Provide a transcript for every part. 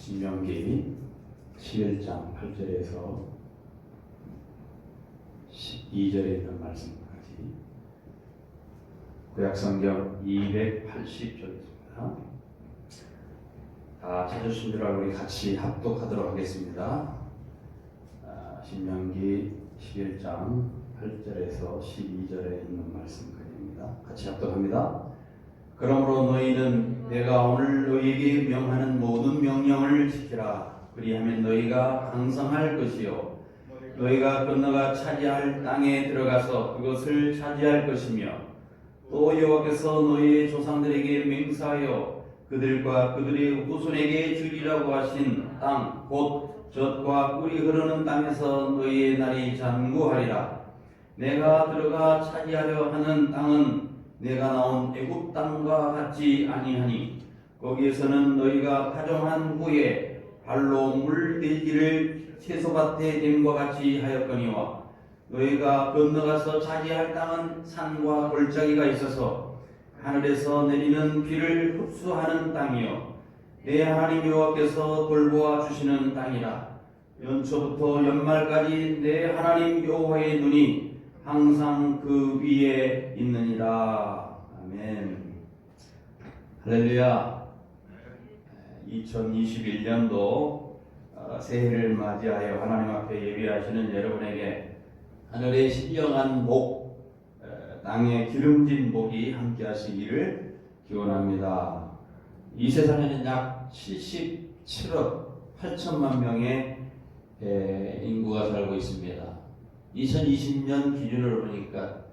신명기 11장 8절에서 12절에 있는 말씀까지 구약성경 280쪽입니다. 다 찾으신 줄 알고 우리 같이 합독하도록 하겠습니다. 신명기 11장 8절에서 12절에 있는 말씀까지입니다. 같이 합독합니다. 그러므로 너희는 내가 오늘 너희에게 명하는 모든 명령을 지키라. 그리하면 너희가 강성할 것이요 너희가 건너가 차지할 땅에 들어가서 그것을 차지할 것이며 또 여호와께서 너희의 조상들에게 맹세하여 그들과 그들의 후손에게 주리라고 하신 땅 곧 젖과 꿀이 흐르는 땅에서 너희의 날이 장구하리라. 내가 들어가 차지하려 하는 땅은 내가 나온 애굽 땅과 같지 아니하니 거기에서는 너희가 파종한 후에 발로 물들기를 채소밭에 댐과 같이 하였거니와 너희가 건너가서 차지할 땅은 산과 골짜기가 있어서 하늘에서 내리는 비를 흡수하는 땅이요 내 하나님 여호와께서 돌보아 주시는 땅이라. 연초부터 연말까지 내 하나님 여호와의 눈이 항상 그 위에 있느니라. 아멘. 할렐루야. 2021년도 새해를 맞이하여 하나님 앞에 예배하시는 여러분에게 하늘의 신령한 복, 땅의 기름진 복이 함께 하시기를 기원합니다. 이 세상에는 약 77억 8천만 명의 인구가 살고 있습니다. 2020년 기준으로 보니까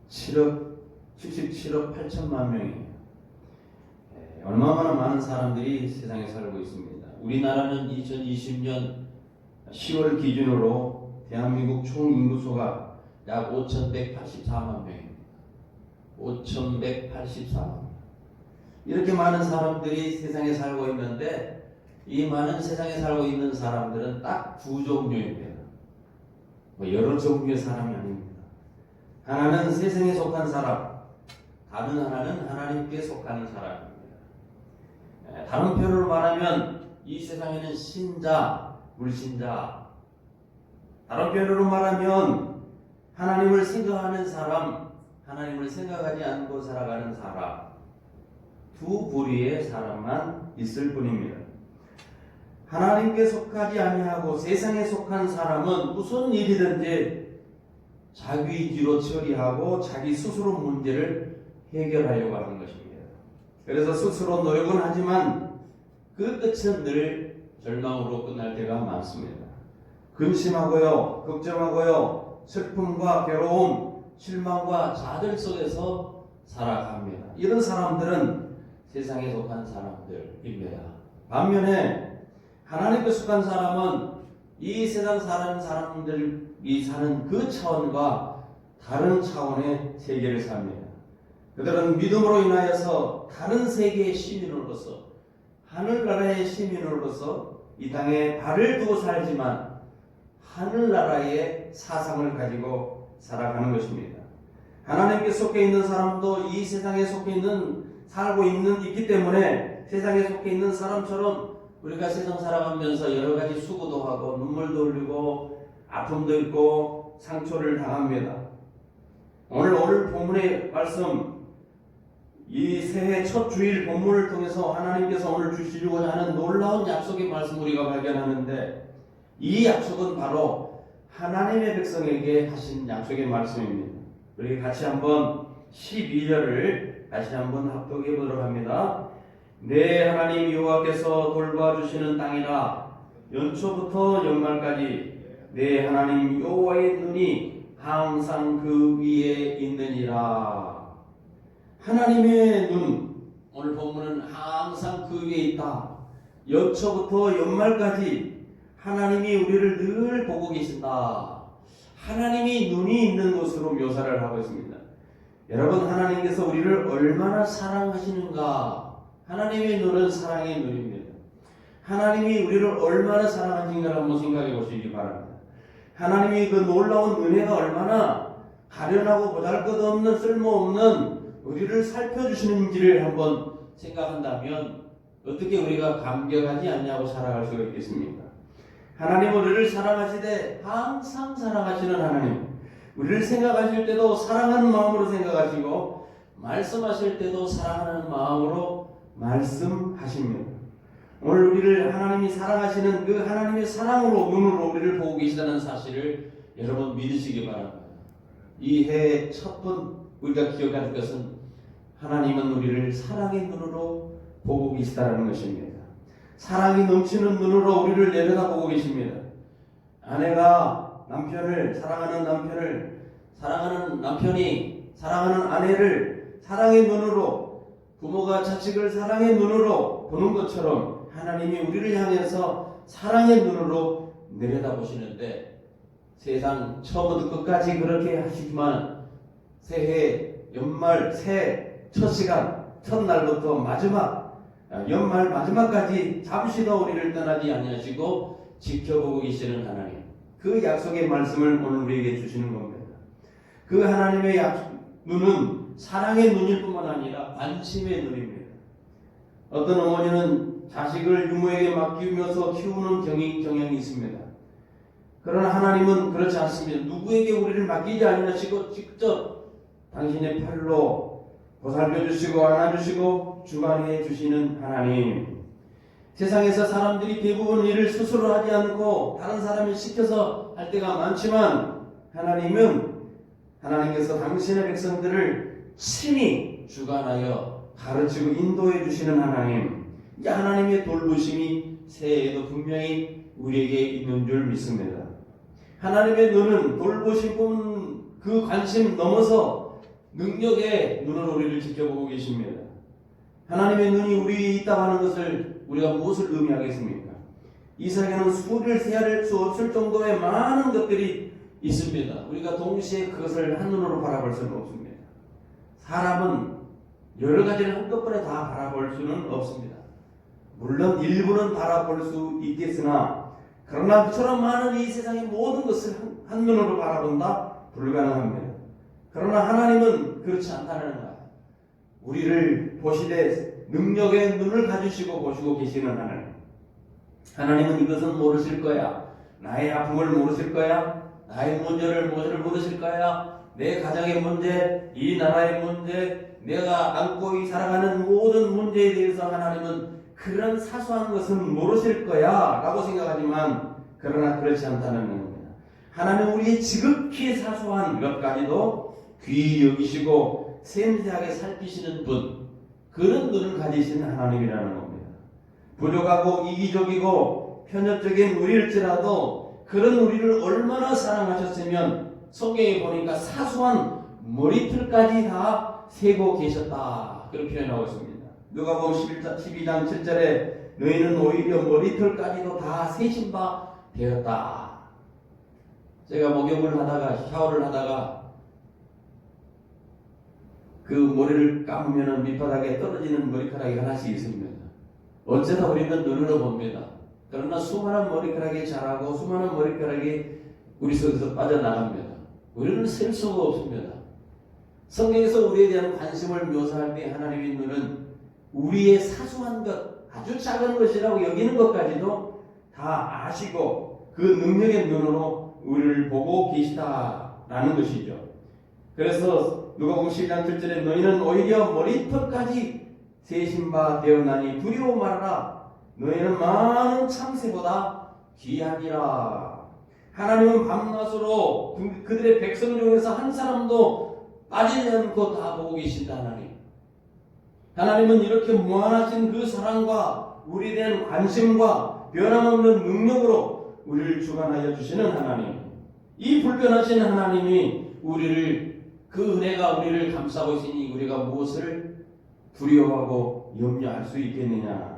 77억 8천만 명이에요. 얼마나 많은 사람들이 세상에 살고 있습니다. 우리나라는 2020년 10월 기준으로 대한민국 총 인구수가 약 5,184만 명입니다. 5,184만 명. 이렇게 많은 사람들이 세상에 살고 있는데 이 많은 세상에 살고 있는 사람들은 딱 두 종류입니다. 여러 종류의 사람이 아닙니다. 하나는 세상에 속한 사람, 다른 하나는 하나님께 속하는 사람입니다. 다른 표현으로 말하면 이 세상에는 신자, 불신자. 다른 표현으로 말하면 하나님을 생각하는 사람, 하나님을 생각하지 않고 살아가는 사람. 두 부류의 사람만 있을 뿐입니다. 하나님께 속하지 아니하고 세상에 속한 사람은 무슨 일이든지 자기 의지로 처리하고 자기 스스로 문제를 해결하려고 하는 것입니다. 그래서 스스로 노력은 하지만 그 끝은 늘 절망으로 끝날 때가 많습니다. 근심하고요, 걱정하고요, 슬픔과 괴로움, 실망과 좌절 속에서 살아갑니다. 이런 사람들은 세상에 속한 사람들입니다. 반면에 하나님께 속한 사람은 이 세상 사는 사람들이 사는 그 차원과 다른 차원의 세계를 삽니다. 그들은 믿음으로 인하여서 다른 세계의 시민으로서 하늘나라의 시민으로서 이 땅에 발을 두고 살지만 하늘나라의 사상을 가지고 살아가는 것입니다. 하나님께 속해 있는 사람도 이 세상에 속해 살고 있기 때문에 세상에 속해 있는 사람처럼 우리가 세상 살아가면서 여러 가지 수고도 하고 눈물도 흘리고 아픔도 있고 상처를 당합니다. 오늘 본문의 말씀 이 새해 첫 주일 본문을 통해서 하나님께서 오늘 주시려고 하는 놀라운 약속의 말씀 우리가 발견하는데 이 약속은 바로 하나님의 백성에게 하신 약속의 말씀입니다. 우리 같이 한번 12절을 다시 한번 합독해 보도록 합니다. 내 하나님 여호와께서 돌봐주시는 땅이라. 연초부터 연말까지 내 하나님 여호와의 눈이 항상 그 위에 있느니라. 하나님의 눈, 오늘 본문은 항상 그 위에 있다. 연초부터 연말까지 하나님이 우리를 늘 보고 계신다. 하나님이 눈이 있는 것으로 묘사를 하고 있습니다. 여러분, 하나님께서 우리를 얼마나 사랑하시는가. 하나님의 눈은 사랑의 눈입니다. 하나님이 우리를 얼마나 사랑하신가를 한번 생각해 보시기 바랍니다. 하나님이 그 놀라운 은혜가 얼마나 가련하고 보잘것없는 쓸모없는 우리를 살펴주시는지를 한번 생각한다면 어떻게 우리가 감격하지 않냐고 살아갈 수가 있겠습니까? 하나님 우리를 사랑하시되 항상 사랑하시는 하나님, 우리를 생각하실 때도 사랑하는 마음으로 생각하시고 말씀하실 때도 사랑하는 마음으로 말씀하십니다. 오늘 우리를 하나님이 사랑하시는 그 하나님의 사랑으로 눈으로 우리를 보고 계시다는 사실을 여러분 믿으시기 바랍니다. 이 해의 첫 번 우리가 기억할 것은 하나님은 우리를 사랑의 눈으로 보고 계시다는 것입니다. 사랑이 넘치는 눈으로 우리를 내려다보고 계십니다. 아내가 남편을 사랑하는 남편이 사랑하는 아내를 사랑의 눈으로, 부모가 자식을 사랑의 눈으로 보는 것처럼 하나님이 우리를 향해서 사랑의 눈으로 내려다보시는데, 세상 처음부터 끝까지 그렇게 하시지만 새해 연말 새해 첫 시간 첫날부터 연말 마지막까지 잠시도 우리를 떠나지 아니하시고 지켜보고 계시는 하나님, 그 약속의 말씀을 오늘 우리에게 주시는 겁니다. 그 하나님의 눈은 사랑의 눈일 뿐만 아니라 관심의 눈입니다. 어떤 어머니는 자식을 유모에게 맡기면서 키우는 경향이 있습니다. 그러나 하나님은 그렇지 않습니다. 누구에게 우리를 맡기지 아니하시고 직접 당신의 팔로 보살펴 주시고 안아주시고 주관해 주시는 하나님. 세상에서 사람들이 대부분 일을 스스로 하지 않고 다른 사람이 시켜서 할 때가 많지만, 하나님께서 당신의 백성들을 친히 주관하여 가르치고 인도해 주시는 하나님. 이 하나님의 돌보심이 새해에도 분명히 우리에게 있는 줄 믿습니다. 하나님의 눈은 돌보심 그 관심 넘어서 능력의 눈으로 우리를 지켜보고 계십니다. 하나님의 눈이 우리 위에 있다고 하는 것을 우리가 무엇을 의미하겠습니까? 이 세상에는 수를 세할 수 없을 정도의 많은 것들이 있습니다. 우리가 동시에 그것을 한눈으로 바라볼 수는 없습니다. 사람은 여러 가지를 한꺼번에 다 바라볼 수는 없습니다. 물론 일부는 바라볼 수 있겠으나, 그러나 저런 많은 이 세상의 모든 것을 한눈으로 바라본다? 불가능합니다. 그러나 하나님은 그렇지 않다는 거예요. 우리를 보시되 능력의 눈을 가지시고 보시고 계시는 하나님. 하나님은 이것은 모르실 거야. 나의 아픔을 모르실 거야. 나의 문제를 모르실 거야. 내 가정의 문제, 이 나라의 문제, 내가 안고 살아가는 모든 문제에 대해서 하나님은 그런 사소한 것은 모르실 거야 라고 생각하지만, 그러나 그렇지 않다는 겁니다. 하나님은 우리의 지극히 사소한 것까지도 귀히 여기시고 세밀하게 살피시는 분, 그런 눈을 가지신 하나님이라는 겁니다. 부족하고 이기적이고 편협적인 우리일지라도 그런 우리를 얼마나 사랑하셨으면 성경에 보니까 사소한 머리털까지 다 세고 계셨다, 그렇게 표현하고 있습니다. 누가복음 12장 7절에 너희는 오히려 머리털까지도 다 세신 바 되었다. 제가 목욕을 하다가 샤워를 하다가 그 머리를 감으면 밑바닥에 떨어지는 머리카락이 하나씩 있습니다. 어쩌다 우리는 눈으로 봅니다. 그러나 수많은 머리카락이 자라고 수많은 머리카락이 우리 속에서 빠져나갑니다. 우리는 셀 수가 없습니다. 성경에서 우리에 대한 관심을 묘사할 때 하나님의 눈은 우리의 사소한 것, 아주 작은 것이라고 여기는 것까지도 다 아시고 그 능력의 눈으로 우리를 보고 계시다라는 것이죠. 그래서 누가복음 12장 7절에 너희는 오히려 머리털까지 세신 바 되었나니 두려워 말아라. 너희는 많은 참새보다 귀하니라. 하나님은 밤낮으로 그들의 백성 중에서 한 사람도 빠지지 않고 다 보고 계신다. 하나님은 이렇게 무한하신 그 사랑과 우리에 대한 관심과 변함없는 능력으로 우리를 주관하여 주시는 하나님, 이 불변하신 하나님이 그 은혜가 우리를 감싸고 있으니 우리가 무엇을 두려워하고 염려할 수 있겠느냐.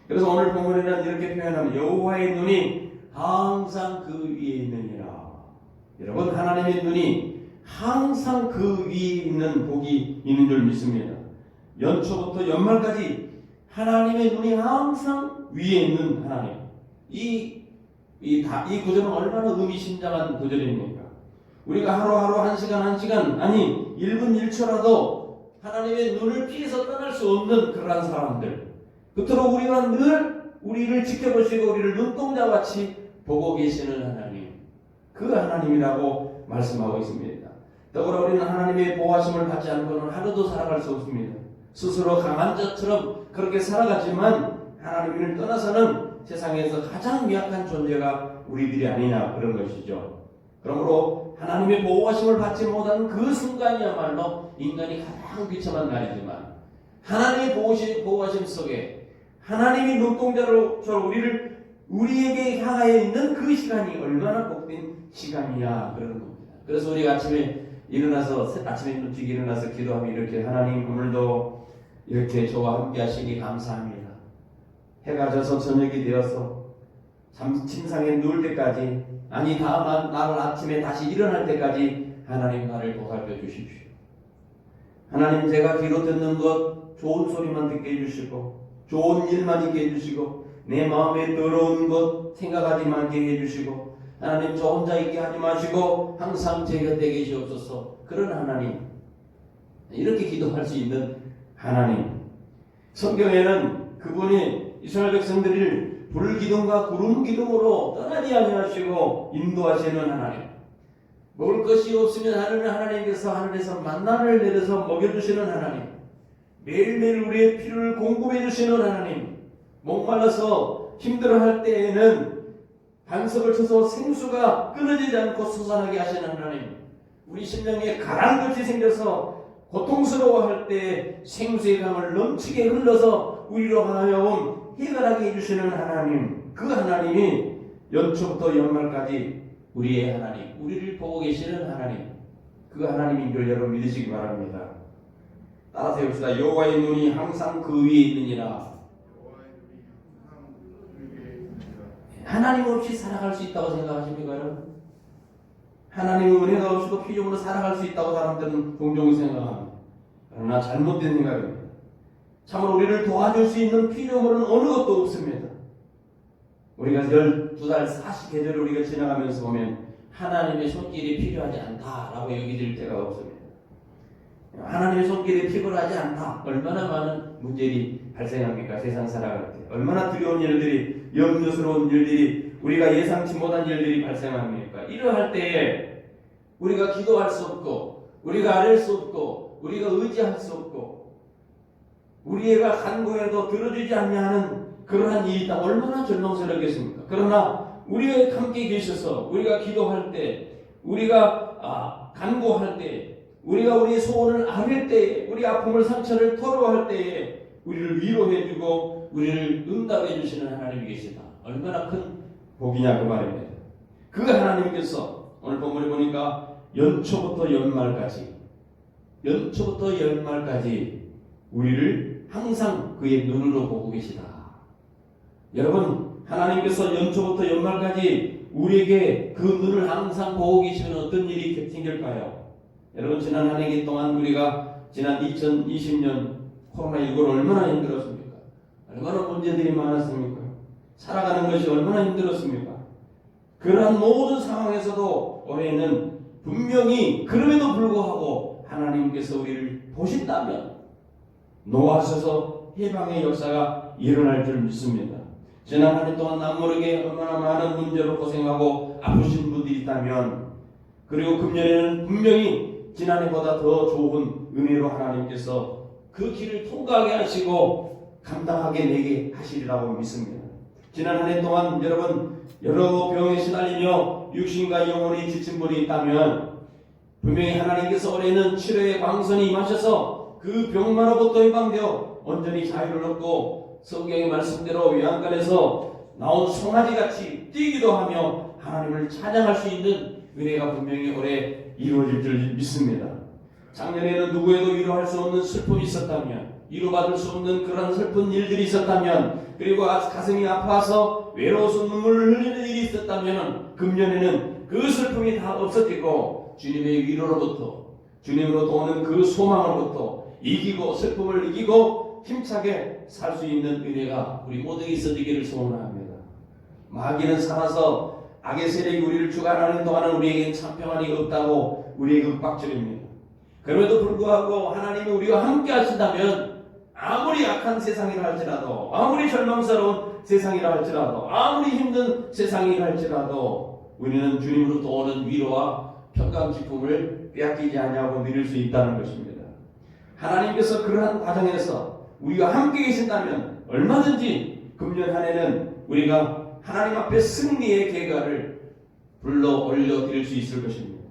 그래서 오늘 본문에는 이렇게 표현합니다. 여호와의 눈이 항상 그 위에 있느니라. 여러분, 하나님의 눈이 항상 그 위에 있는 복이 있는 줄 믿습니다. 연초부터 연말까지 하나님의 눈이 항상 위에 있는 하나님. 이 구절은 얼마나 의미심장한 구절입니까? 우리가 하루하루 한 시간 아니 1분 1초라도 하나님의 눈을 피해서 떠날 수 없는 그러한 사람들, 그토록 우리가 늘 우리를 지켜보시고 우리를 눈동자같이 보고 계시는 하나님, 그 하나님이라고 말씀하고 있습니다. 더불어 우리는 하나님의 보호하심을 받지 않고는 하루도 살아갈 수 없습니다. 스스로 강한 자처럼 그렇게 살아가지만 하나님을 떠나서는 세상에서 가장 미약한 존재가 우리들이 아니냐, 그런 것이죠. 그러므로 하나님의 보호하심을 받지 못하는 그 순간이야말로 인간이 가장 비참한 날이지만, 하나님의 보호하심 속에 하나님이 눈동자로 우리에게 향하여 있는 그 시간이 얼마나 복된 시간이야, 그러는 겁니다. 그래서 우리가 아침에 일찍 일어나서 기도하면 이렇게: 하나님, 오늘도 이렇게 저와 함께 하시니 감사합니다. 해가 져서 저녁이 되어서 침상에 누울 때까지, 아니 다음 날 아침에 다시 일어날 때까지 하나님 나를 보살펴 주십시오. 하나님, 제가 귀로 듣는 것 좋은 소리만 듣게 해주시고, 좋은 일만 있게 해주시고, 내 마음에 더러운 것 생각하지 말게 해주시고, 하나님 저 혼자 있게 하지 마시고 항상 제 곁에 계시옵소서. 그런 하나님, 이렇게 기도할 수 있는 하나님. 성경에는 그분이 이스라엘 백성들을 불기둥과 구름기둥으로 떠나지 아니하시고 인도하시는 하나님, 먹을 것이 없으면 하나님께서 하늘에서 만나를 내려서 먹여주시는 하나님, 매일매일 우리의 피를 공급해 주시는 하나님, 목말라서 힘들어할 때에는 반석을 쳐서 생수가 끊어지지 않고 솟아나게 하시는 하나님, 우리 심령에 가라앉은 것이 생겨서 고통스러워할 때 생수의 강을 넘치게 흘러서 우리로 하여금 해결하게 해주시는 하나님, 그 하나님이 연초부터 연말까지 우리의 하나님, 우리를 보고 계시는 하나님, 그 하나님인 줄 여러분 믿으시기 바랍니다. 따라서 해봅시다. 여호와의 눈이 항상 그 위에 있느니라. 하나님 없이 살아갈 수 있다고 생각하십니까, 여러분? 하나님의 은혜가 없이도 피조물로 살아갈 수 있다고 사람들은 종종 생각합니다. 그러나 잘못된 생각입니다. 참으로 우리를 도와줄 수 있는 피조물은 어느 것도 없습니다. 우리가 12달 40계절을 우리가 지나가면서 보면 하나님의 손길이 필요하지 않다라고 여기질 때가 없습니다. 하나님의 손길이 필요하지 않다. 얼마나 많은 문제들이 발생합니까? 세상 살아갈 때 얼마나 두려운 일들이, 염려스러운 일들이, 우리가 예상치 못한 일들이 발생합니까? 이러할 때에 우리가 기도할 수 없고, 우리가 아뢰 수 없고, 우리가 의지할 수 없고, 우리가 간구해도 들어주지 않냐는 그러한 일이 있다. 얼마나 절망스럽겠습니까? 그러나 우리가 함께 계셔서 우리가 기도할 때, 우리가 간구할 때, 우리가 우리의 소원을 아뢰 때에, 우리 아픔을 상처를 토로할 때에 우리를 위로해주고 우리를 응답해 주시는 하나님이 계시다. 얼마나 큰 복이냐, 그 말입니다. 그 하나님께서 오늘 본문에 보니까 연초부터 연말까지 우리를 항상 그의 눈으로 보고 계시다. 여러분, 하나님께서 연초부터 연말까지 우리에게 그 눈을 항상 보고 계시면 어떤 일이 생길까요? 여러분, 지난 한 해기 동안 우리가 지난 2020년 코로나19를 얼마나 힘들었습니까? 얼마나 문제들이 많았습니까? 살아가는 것이 얼마나 힘들었습니까? 그러한 모든 상황에서도 올해는 분명히 그럼에도 불구하고 하나님께서 우리를 보신다면 노하셔서 해방의 역사가 일어날 줄 믿습니다. 지난 한 해 동안 남모르게 얼마나 많은 문제로 고생하고 아프신 분들이 있다면, 그리고 금년에는 분명히 지난해보다 더 좋은 은혜로 하나님께서 그 길을 통과하게 하시고 감당하게 내게 하시리라고 믿습니다. 지난 한 해 동안 여러분 여러 병에 시달리며 육신과 영혼이 지친 분이 있다면 분명히 하나님께서 올해는 치료의 광선이 임하셔서 그 병마로부터 해방되어 온전히 자유를 얻고 성경의 말씀대로 외양간에서 나온 송아지같이 뛰기도 하며 하나님을 찬양할 수 있는 은혜가 분명히 올해 이루어질 줄 믿습니다. 작년에는 누구에도 위로할 수 없는 슬픔이 있었다면, 위로받을 수 없는 그런 슬픈 일들이 있었다면, 그리고 가슴이 아파서 외로워서 눈물을 흘리는 일이 있었다면, 금년에는 그 슬픔이 다 없어지고 주님의 위로로부터, 주님으로부터 오는 그 소망으로부터 이기고 슬픔을 이기고 힘차게 살 수 있는 은혜가 우리 모두에게 있어지기를 소원합니다. 마귀는 살아서 악의 세력이 우리를 주관하는 동안은 우리에게는 참 평안이 없다고 우리에게 윽박지릅니다. 그럼에도 불구하고 하나님이 우리와 함께 하신다면 아무리 악한 세상이라 할지라도, 아무리 절망스러운 세상이라 할지라도, 아무리 힘든 세상이라 할지라도 우리는 주님으로부터 오는 위로와 평강 기쁨을 빼앗기지 아니하고 누릴 수 있다는 것입니다. 하나님께서 그러한 과정에서 우리가 함께 계신다면 얼마든지 금년 한 해는 우리가 하나님 앞에 승리의 계가를 불러 올려드릴 수 있을 것입니다.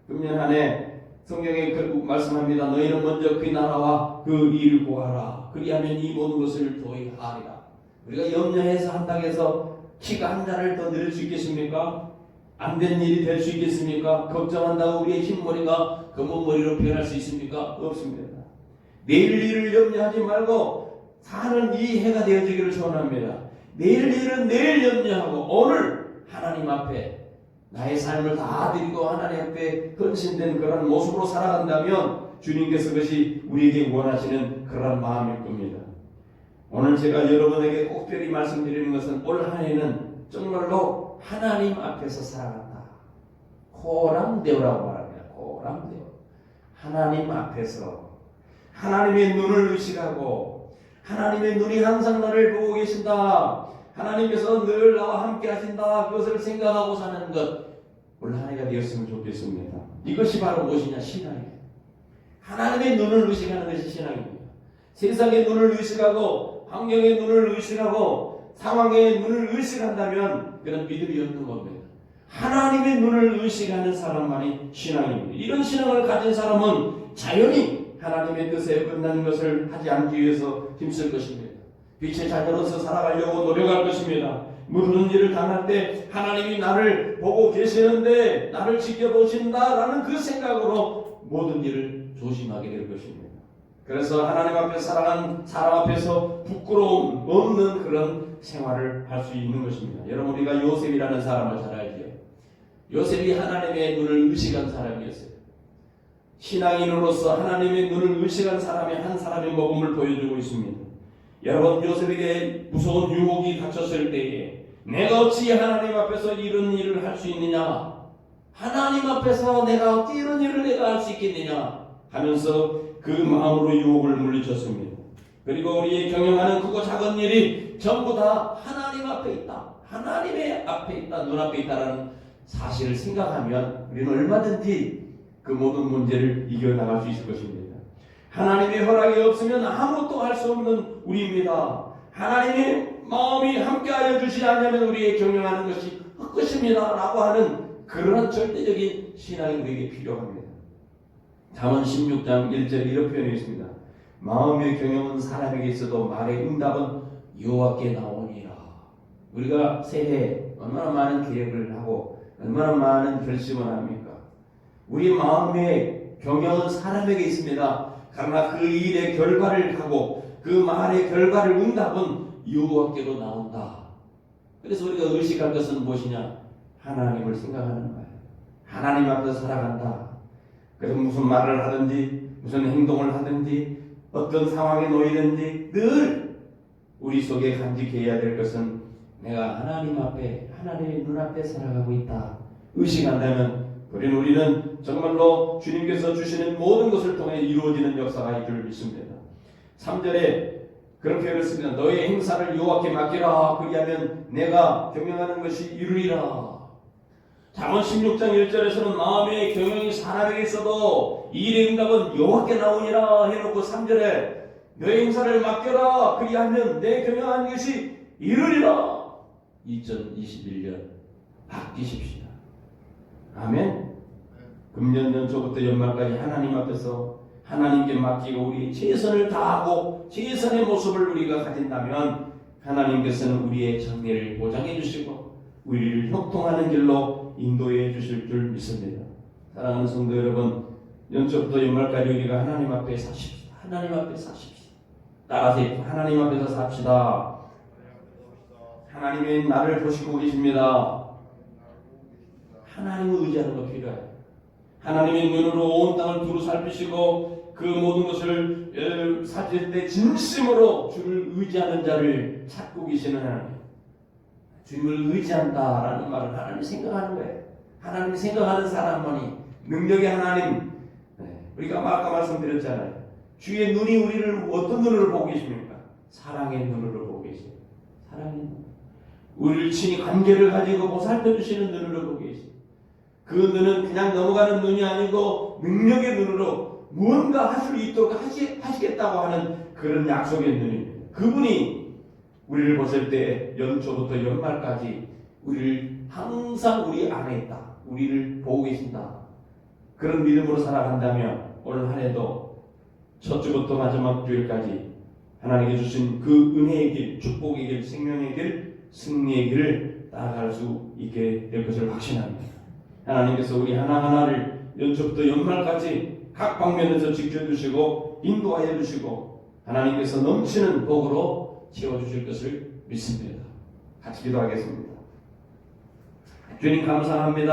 금년 한 해 성경에 말씀합니다. 너희는 먼저 그 나라와 그 일을 구하라. 그리하면 이 모든 것을 더하리라. 우리가 염려해서 한다고 해서 키가 한 자를 더 늘릴 수 있겠습니까? 안 된 일이 될 수 있겠습니까? 걱정한다고 우리의 흰머리가 검은 머리로 변할 수 있습니까? 없습니다. 내일 일을 염려하지 말고 사는 이 해가 되어지기를 소원합니다. 내일 일은 내일 염려하고 오늘 하나님 앞에 나의 삶을 다 드리고 하나님 앞에 헌신된 그런 모습으로 살아간다면 주님께서 그것이 우리에게 원하시는 그런 마음일 겁니다. 오늘 제가 여러분에게 꼭별히 말씀드리는 것은 올 한 해는 정말로 하나님 앞에서 살아간다. 코람데오라고 말합니다. 코람데오. 하나님 앞에서 하나님의 눈을 의식하고 하나님의 눈이 항상 나를 보고 계신다. 하나님께서 늘 나와 함께 하신다. 그것을 생각하고 사는 것 올 한 해가 되었으면 좋겠습니다. 이것이 바로 무엇이냐? 신앙이에요. 하나님의 눈을 의식하는 것이 신앙입니다. 세상의 눈을 의식하고 환경의 눈을 의식하고 상황의 눈을 의식한다면 그런 믿음이 없는 겁니다. 하나님의 눈을 의식하는 사람만이 신앙입니다. 이런 신앙을 가진 사람은 자연히 하나님의 뜻에 끝나는 것을 하지 않기 위해서 힘쓸 것입니다. 빛의 자녀로서 살아가려고 노력할 것입니다. 무슨 일을 당할 때 하나님이 나를 보고 계시는데 나를 지켜보신다라는 그 생각으로 모든 일을 조심하게 될 것입니다. 그래서 하나님 앞에 살아가는 사람 앞에서 부끄러움 없는 그런 생활을 할 수 있는 것입니다. 여러분 우리가 요셉이라는 사람을 잘 알죠. 요셉이 하나님의 눈을 의식한 사람이었어요. 신앙인으로서 하나님의 눈을 의식한 사람의 한 사람의 모범을 보여주고 있습니다. 여러분 요셉에게 무서운 유혹이 닥쳤을 때에 내가 어찌 하나님 앞에서 이런 일을 할 수 있느냐, 하나님 앞에서 내가 어찌 이런 일을 내가 할 수 있겠느냐 하면서 그 마음으로 유혹을 물리쳤습니다. 그리고 우리의 경영하는 크고 작은 일이 전부 다 하나님 앞에 있다, 하나님의 앞에 있다, 눈앞에 있다라는 사실을 생각하면 우리는 얼마든지 그 모든 문제를 이겨나갈 수 있을 것입니다. 하나님의 허락이 없으면 아무것도 할 수 없는 우리입니다. 하나님의 마음이 함께하여 주시지 않으면 우리의 경영하는 것이 헛것입니다 라고 하는 그런 절대적인 신앙이 우리에게 필요합니다. 잠언 16장 1절 이런 표현이 있습니다. 마음의 경영은 사람에게 있어도 말의 응답은 여호와께 나오니라. 우리가 새해 얼마나 많은 계획을 하고 얼마나 많은 결심을 합니까? 우리 마음의 경영은 사람에게 있습니다. 그러나 그 일의 결과를 하고 그 말의 결과를 응답은 여호와께로 나온다. 그래서 우리가 의식할 것은 무엇이냐? 하나님을 생각하는 거예요. 하나님 앞에서 살아간다. 그래서 무슨 말을 하든지 무슨 행동을 하든지 어떤 상황에 놓이든지 늘 우리 속에 간직해야 될 것은 내가 하나님 앞에 하나님의 눈앞에 살아가고 있다. 의식한다면 우리는 정말로 주님께서 주시는 모든 것을 통해 이루어지는 역사가 있을 줄 믿습니다. 3절에 그런 표현을 씁니다. 너의 행사를 여호와께 맡기라. 그리하면 내가 경영하는 것이 이루리라. 잠언 16장 1절에서는 마음의 경영이 사람에게 있어도 일의 응답은 여호와께 나오니라 해놓고 3절에 너의 행사를 맡겨라. 그리하면 내 경영하는 것이 이루리라. 2021년 맡기십시다. 아멘. 금년 연초부터 연말까지 하나님 앞에서 하나님께 맡기고 우리 최선을 다하고 최선의 모습을 우리가 가진다면 하나님께서는 우리의 정리를 보장해 주시고 우리를 형통하는 길로 인도해 주실 줄 믿습니다. 사랑하는 성도 여러분, 연초부터 연말까지 우리가 하나님 앞에 사십시다. 하나님 앞에 사십시다. 따라서 하나님 앞에서 삽시다. 하나님이 나를 보시고 계십니다. 하나님을 의지하는 거 필요해요. 하나님의 눈으로 온 땅을 두루 살피시고 그 모든 것을 살필 때 진심으로 주를 의지하는 자를 찾고 계시는 하나님. 주님을 의지한다라는 말은 하나님 생각하는 거예요. 하나님 생각하는 사람만이 능력의 하나님. 우리가 아까 말씀드렸잖아요. 주의 눈이 우리를 어떤 눈으로 보고 계십니까? 사랑의 눈으로 보고 계십니다. 사랑의 눈. 우리를 친히 관계를 가지고 보살펴 주시는 눈으로 보고 계십니다. 그 눈은 그냥 넘어가는 눈이 아니고 능력의 눈으로 무언가 할 수 있도록 하시겠다고 하는 그런 약속의 눈입니다. 그분이 우리를 보실 때 연초부터 연말까지 우리를 항상 우리 안에 있다. 우리를 보고 계신다. 그런 믿음으로 살아간다면 오늘 한 해도 첫 주부터 마지막 주일까지 하나님께 주신 그 은혜의 길, 축복의 길, 생명의 길, 승리의 길을 따라갈 수 있게 될 것을 확신합니다. 하나님께서 우리 하나하나를 연초부터 연말까지 각 방면에서 지켜주시고 인도하여 주시고 하나님께서 넘치는 복으로 채워주실 것을 믿습니다. 같이 기도하겠습니다. 주님 감사합니다.